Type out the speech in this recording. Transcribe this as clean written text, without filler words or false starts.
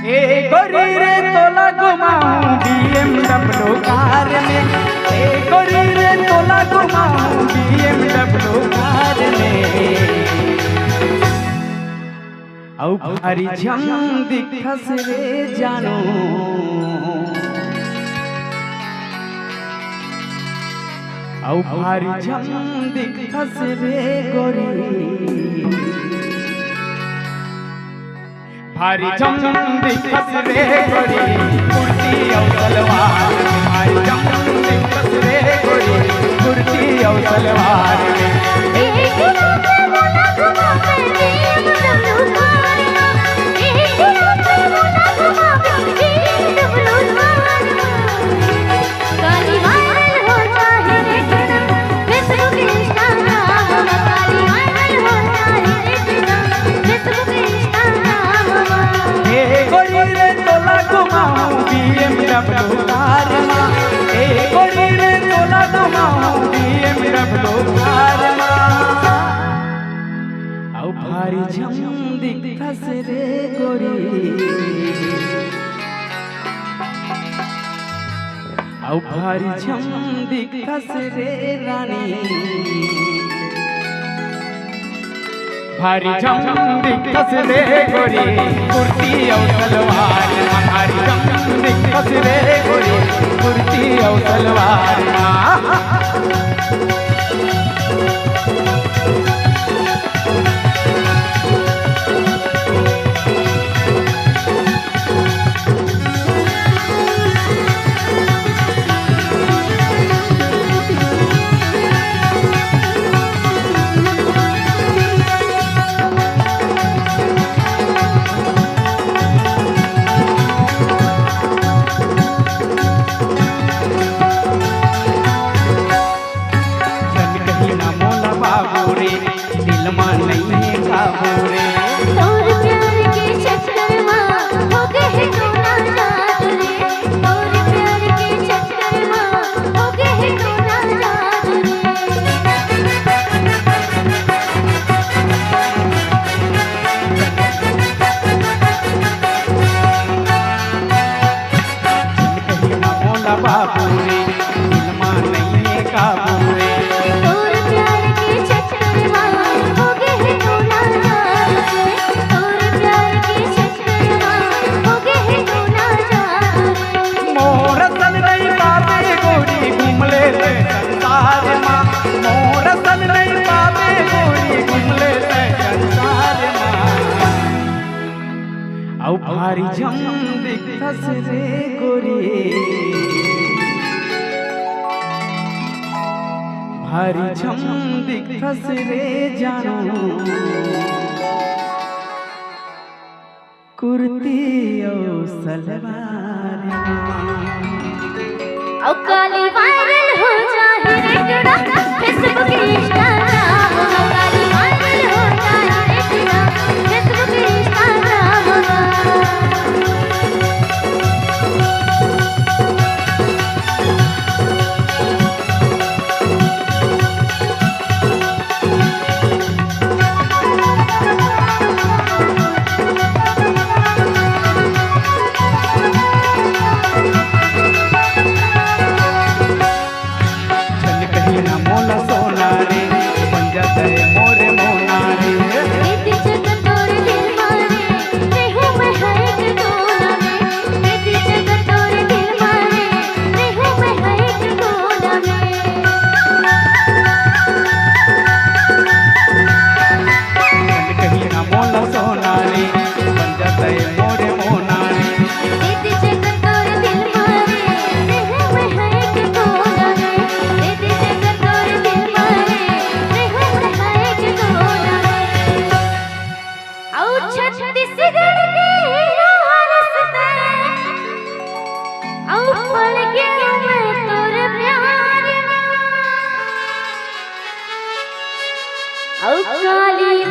ए गोरी रे तोला घुमाऊं BMW कार में, ए गोरी रे तोला घुमाऊं BMW कार में। औ भारी झम दिखस रे जानो, औ भारी झम दिखस रे गोरी, भारी झम दिखस रे गोरी, कुर्ती औ सलवार में। भारी झम दिखस रे गोरी, कुर्ती औ सलवार में। BMW कार में, ए गोरी रे तोला घुमाऊं BMW कार में। औ भारी झम दिखस रे गोरी, औ भारी झम दिखस रे रानी, भारी झम दिखस रे गोरी, कुर्ती औ सलवार में। भारी झम दिखस रे गोरी, कुर्ती औ सलवार में। औ भारी झम दिखस रे गोरी, भारी झम दिखस रे जानो, कुर्ती औ सलवार में। औ काली वायरल हो जाए रे टुड़ा, फेसबुक इंस्टाग्राम। औ काली वायरल हो जाए रे टुड़ा, फेसबुक इंस्टाग्राम। काली